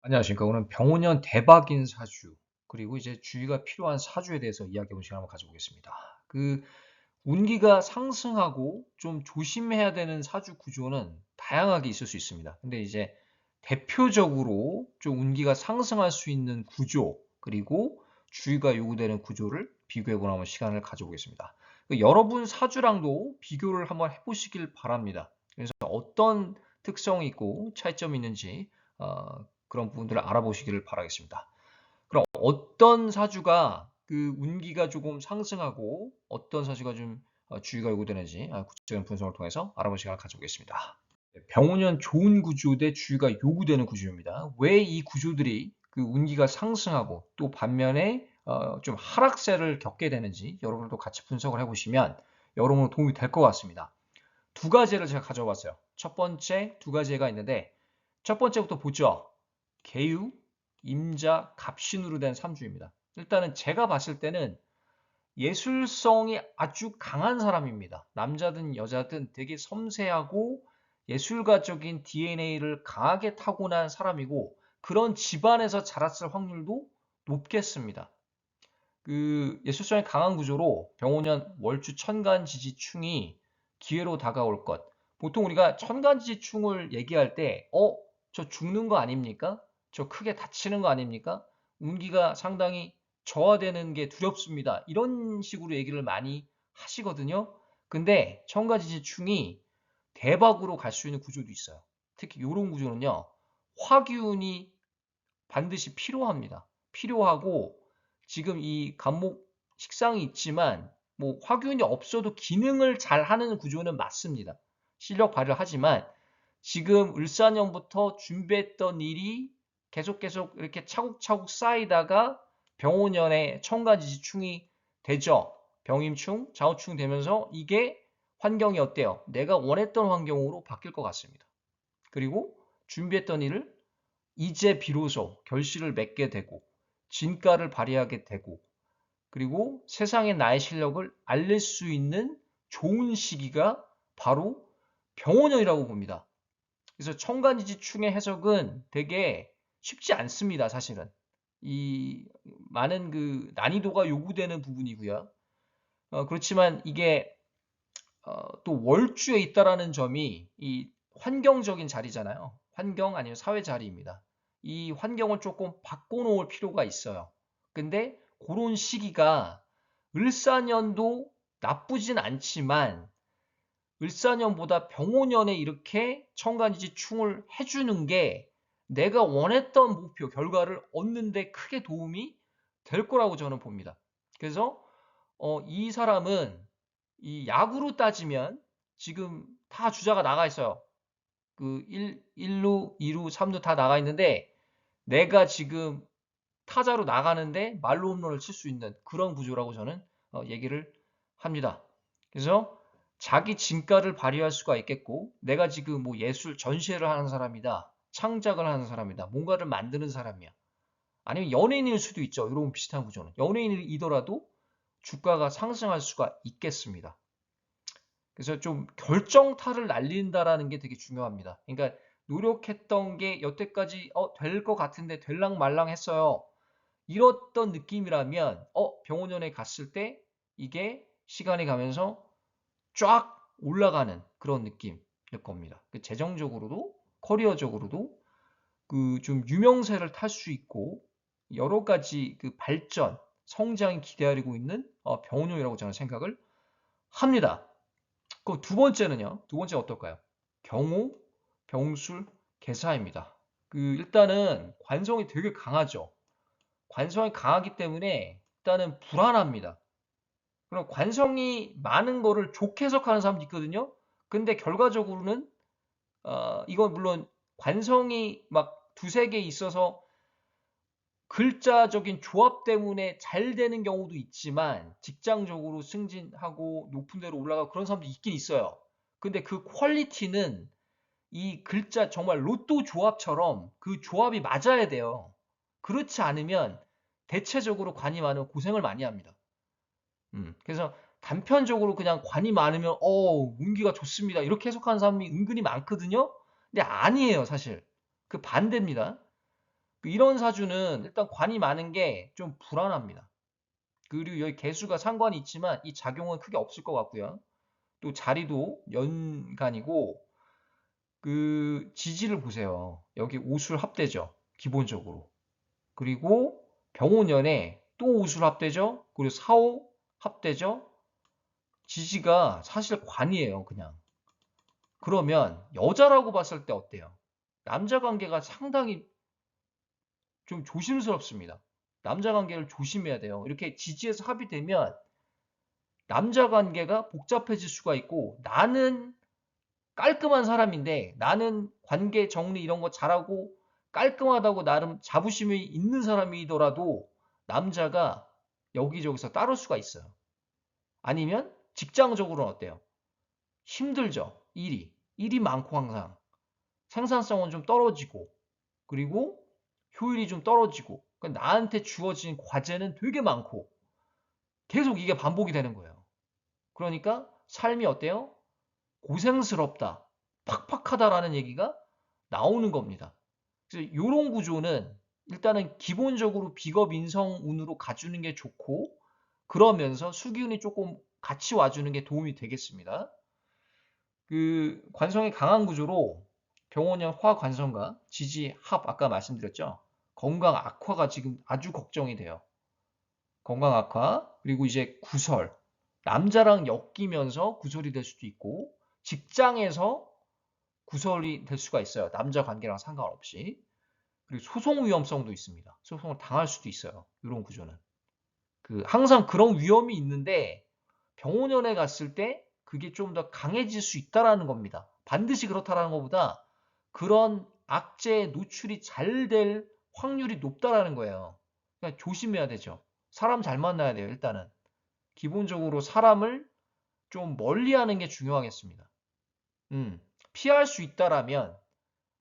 안녕하십니까. 오늘 병오년 대박인 사주, 그리고 이제 주의가 필요한 사주에 대해서 이야기해보는 시간 한번 가져보겠습니다. 운기가 상승하고 좀 조심해야 되는 사주 구조는 다양하게 있을 수 있습니다. 근데 이제 대표적으로 좀 운기가 상승할 수 있는 구조, 그리고 주의가 요구되는 구조를 비교해보는 한번 시간을 가져보겠습니다. 여러분 사주랑도 비교를 한번 해보시길 바랍니다. 그래서 어떤 특성이 있고 차이점이 있는지 그런 부분들을 알아보시기를 바라겠습니다. 그럼 어떤 사주가 운기가 조금 상승하고 어떤 사주가 좀 주의가 요구되는지 구체적인 분석을 통해서 알아보는 시간을 가져보겠습니다. 병오년 좋은 구조 대 주의가 요구되는 구조입니다. 왜 이 구조들이 운기가 상승하고 또 반면에 좀 하락세를 겪게 되는지 여러분도 같이 분석을 해보시면 여러분 도움이 될 것 같습니다. 두 가지를 제가 가져왔어요. 첫 번째 두 가지가 있는데 첫 번째부터 보죠. 계유, 임자, 갑신으로 된 삼주입니다. 일단은 제가 봤을 때는 예술성이 아주 강한 사람입니다. 남자든 여자든 되게 섬세하고 예술가적인 DNA를 강하게 타고난 사람이고 그런 집안에서 자랐을 확률도 높겠습니다. 예술성이 강한 구조로 병오년 월주 천간지지충이 기회로 다가올 것. 보통 우리가 천간지지충을 얘기할 때, 저 죽는 거 아닙니까? 저 크게 다치는 거 아닙니까? 운기가 상당히 저하되는 게 두렵습니다. 이런 식으로 얘기를 많이 하시거든요. 근데 천간지지충이 대박으로 갈 수 있는 구조도 있어요. 특히 이런 구조는요, 화기운이 반드시 필요합니다. 필요하고 지금 이 간목 식상이 있지만 뭐 화균이 없어도 기능을 잘 하는 구조는 맞습니다. 실력 발휘를 하지만 지금 을사년부터 준비했던 일이 계속 이렇게 차곡차곡 쌓이다가 병오년에 천간지지충이 되죠. 병임충, 자오충 되면서 이게 환경이 어때요? 내가 원했던 환경으로 바뀔 것 같습니다. 그리고 준비했던 일을 이제 비로소 결실을 맺게 되고 진가를 발휘하게 되고 그리고 세상에 나의 실력을 알릴 수 있는 좋은 시기가 바로 병원년이라고 봅니다. 그래서 천간지지충의 해석은 되게 쉽지 않습니다. 사실은 이 많은 난이도가 요구되는 부분이고요. 그렇지만 이게 또 월주에 있다라는 점이 이 환경적인 자리잖아요. 환경 아니면 사회 자리입니다. 이 환경을 조금 바꿔놓을 필요가 있어요. 근데 그런 시기가 을사년도 나쁘진 않지만 을사년보다 병오년에 이렇게 천간지지충을 해주는 게 내가 원했던 목표, 결과를 얻는 데 크게 도움이 될 거라고 저는 봅니다. 그래서 이 사람은 이 야구로 따지면 지금 다 주자가 나가 있어요. 1루, 2루, 3루 다 나가 있는데 내가 지금 타자로 나가는데 말로 홈런을 칠 수 있는 그런 구조라고 저는 얘기를 합니다. 그래서 자기 진가를 발휘할 수가 있겠고 내가 지금 뭐 예술 전시회를 하는 사람이다. 창작을 하는 사람이다. 뭔가를 만드는 사람이야. 아니면 연예인일 수도 있죠. 이런 비슷한 구조는. 연예인이더라도 주가가 상승할 수가 있겠습니다. 그래서 좀 결정타를 날린다라는 게 되게 중요합니다. 그러니까 노력했던 게 여태까지 될 것 같은데 될랑 말랑 했어요. 이렇던 느낌이라면 병원년에 갔을 때 이게 시간이 가면서 쫙 올라가는 그런 느낌일 겁니다. 재정적으로도 커리어적으로도 좀 유명세를 탈 수 있고 여러 가지 발전, 성장이 기다리고 있는 병원년이라고 저는 생각을 합니다. 그럼 두 번째는요? 두 번째 어떨까요? 경호, 병술, 개사입니다. 일단은 관성이 되게 강하죠. 관성이 강하기 때문에 일단은 불안합니다. 그럼 관성이 많은 거를 좋게 해석하는 사람도 있거든요. 근데 결과적으로는 이건 물론 관성이 막 두세 개 있어서 글자적인 조합 때문에 잘 되는 경우도 있지만 직장적으로 승진하고 높은 데로 올라가고 그런 사람도 있긴 있어요. 근데 그 퀄리티는 이 글자 정말 로또 조합처럼 그 조합이 맞아야 돼요. 그렇지 않으면 대체적으로 관이 많으면 고생을 많이 합니다. 그래서 단편적으로 그냥 관이 많으면 운기가 좋습니다. 이렇게 해석하는 사람이 은근히 많거든요. 근데 아니에요, 사실. 반대입니다. 이런 사주는 일단 관이 많은 게 좀 불안합니다. 그리고 여기 개수가 상관이 있지만 이 작용은 크게 없을 것 같고요. 또 자리도 연간이고 그 지지를 보세요. 여기 오술 합대죠. 기본적으로. 그리고 병오년에 또 오술 합대죠. 그리고 사오 합대죠. 지지가 사실 관이에요, 그냥. 그러면 여자라고 봤을 때 어때요? 남자 관계가 상당히 좀 조심스럽습니다. 남자 관계를 조심해야 돼요. 이렇게 지지에서 합의되면 남자 관계가 복잡해질 수가 있고 나는 깔끔한 사람인데 나는 관계 정리 이런 거 잘하고 깔끔하다고 나름 자부심이 있는 사람이더라도 남자가 여기저기서 따를 수가 있어요. 아니면 직장적으로는 어때요? 힘들죠. 일이 많고 항상 생산성은 좀 떨어지고 그리고 효율이 좀 떨어지고 그러니까 나한테 주어진 과제는 되게 많고 계속 이게 반복이 되는 거예요. 그러니까 삶이 어때요? 고생스럽다, 팍팍하다라는 얘기가 나오는 겁니다. 그래서 이런 구조는 일단은 기본적으로 비겁 인성 운으로 가주는 게 좋고 그러면서 수기운이 조금 같이 와주는 게 도움이 되겠습니다. 그 관성이 강한 구조로 병원형 화관성과 지지 합 아까 말씀드렸죠. 건강 악화가 지금 아주 걱정이 돼요. 건강 악화 그리고 이제 구설 남자랑 엮이면서 구설이 될 수도 있고 직장에서 구설이 될 수가 있어요. 남자 관계랑 상관없이. 그리고 소송 위험성도 있습니다. 소송을 당할 수도 있어요. 이런 구조는. 항상 그런 위험이 있는데 병원에 갔을 때 그게 좀 더 강해질 수 있다라는 겁니다. 반드시 그렇다라는 것보다 그런 악재에 노출이 잘 될 확률이 높다라는 거예요. 그러니까 조심해야 되죠. 사람 잘 만나야 돼요, 일단은. 기본적으로 사람을 좀 멀리하는 게 중요하겠습니다. 피할 수 있다라면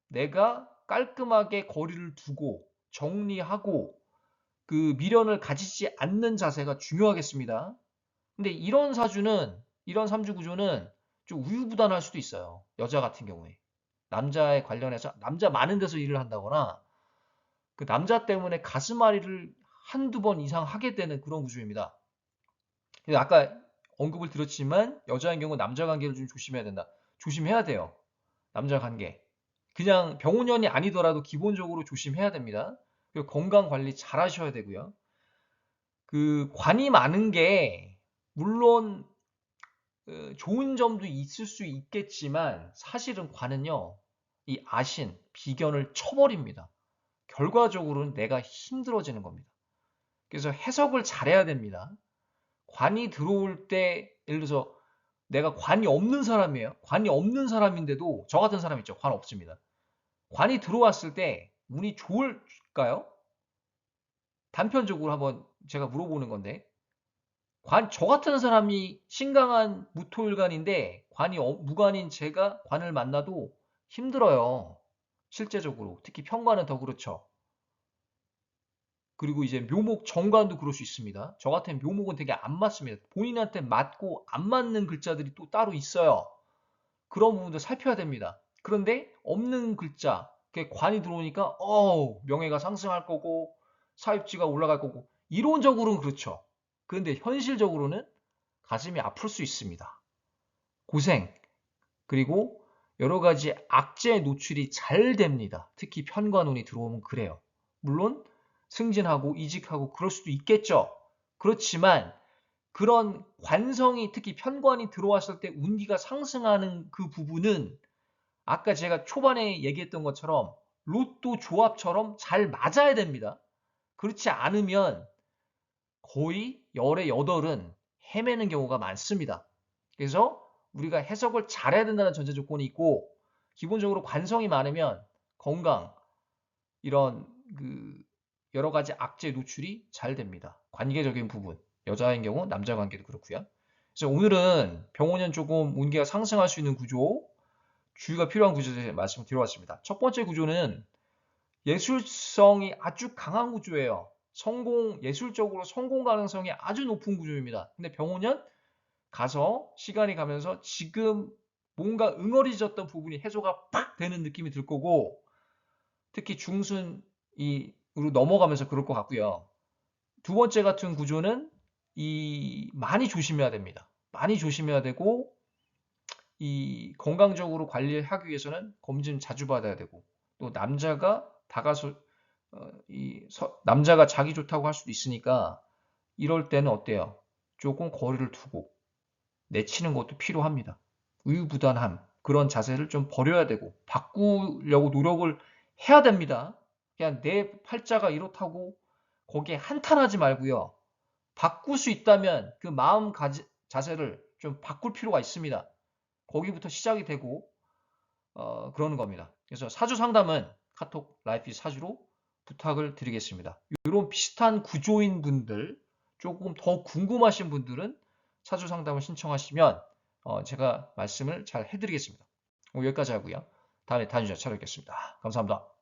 내가 깔끔하게 거리를 두고 정리하고 그 미련을 가지지 않는 자세가 중요하겠습니다. 근데 이런 삼주 구조는 좀 우유부단할 수도 있어요. 여자 같은 경우에. 남자에 관련해서, 남자 많은 데서 일을 한다거나, 그 남자 때문에 가슴앓이를 한두 번 이상 하게 되는 그런 구조입니다. 아까 언급을 드렸지만, 여자인 경우 남자 관계를 좀 조심해야 된다. 조심해야 돼요. 남자 관계. 그냥 병원연이 아니더라도 기본적으로 조심해야 됩니다. 그리고 건강 관리 잘 하셔야 되고요. 그 관이 많은 게 물론 좋은 점도 있을 수 있겠지만 사실은 관은요. 이 아신, 비견을 쳐버립니다. 결과적으로는 내가 힘들어지는 겁니다. 그래서 해석을 잘해야 됩니다. 관이 들어올 때 예를 들어서 내가 관이 없는 사람이에요. 관이 없는 사람인데도 저 같은 사람 있죠. 관 없습니다. 관이 들어왔을 때 운이 좋을까요? 단편적으로 한번 제가 물어보는 건데 저 같은 사람이 신강한 무토일간인데 무관인 제가 관을 만나도 힘들어요. 실제적으로. 특히 편관은 더 그렇죠. 그리고 이제 묘목 정관도 그럴 수 있습니다. 저 같은 묘목은 되게 안 맞습니다. 본인한테 맞고 안 맞는 글자들이 또 따로 있어요. 그런 부분도 살펴야 됩니다. 그런데 없는 글자, 관이 들어오니까 명예가 상승할 거고 사입지가 올라갈 거고 이론적으로는 그렇죠. 그런데 현실적으로는 가슴이 아플 수 있습니다. 고생, 그리고 여러 가지 악재에 노출이 잘 됩니다. 특히 편관운이 들어오면 그래요. 물론 승진하고 이직하고 그럴 수도 있겠죠. 그렇지만 그런 관성이 특히 편관이 들어왔을 때 운기가 상승하는 그 부분은 아까 제가 초반에 얘기했던 것처럼 로또 조합처럼 잘 맞아야 됩니다. 그렇지 않으면 거의 열의 여덟은 헤매는 경우가 많습니다. 그래서 우리가 해석을 잘해야 된다는 전제 조건이 있고 기본적으로 관성이 많으면 건강 이런 그 여러 가지 악재 노출이 잘 됩니다. 관계적인 부분 여자인 경우 남자 관계도 그렇고요. 그래서 오늘은 병원년 조금 운기가 상승할 수 있는 구조 주의가 필요한 구조에 말씀을 드려봤습니다. 첫 번째 구조는 예술성이 아주 강한 구조예요. 예술적으로 성공 가능성이 아주 높은 구조입니다. 근데 병원년 가서 시간이 가면서 지금 뭔가 응어리졌던 부분이 해소가 팍 되는 느낌이 들 거고 특히 중순 으로 넘어가면서 그럴 것 같고요. 두 번째 같은 구조는 많이 조심해야 됩니다. 많이 조심해야 되고 건강적으로 관리하기 위해서는 검진 자주 받아야 되고 또 남자가 다가서 남자가 자기 좋다고 할 수도 있으니까 이럴 때는 어때요? 조금 거리를 두고 내치는 것도 필요합니다. 우유부단함 그런 자세를 좀 버려야 되고 바꾸려고 노력을 해야 됩니다. 그냥 내 팔자가 이렇다고 거기에 한탄하지 말고요. 바꿀 수 있다면 그 자세를 좀 바꿀 필요가 있습니다. 거기부터 시작이 되고 그러는 겁니다. 그래서 사주 상담은 카톡 라이프 사주로 부탁을 드리겠습니다. 이런 비슷한 구조인 분들, 조금 더 궁금하신 분들은 사주 상담을 신청하시면 제가 말씀을 잘 해드리겠습니다. 여기까지 하고요. 다음에 다시 찾아뵙겠습니다. 감사합니다.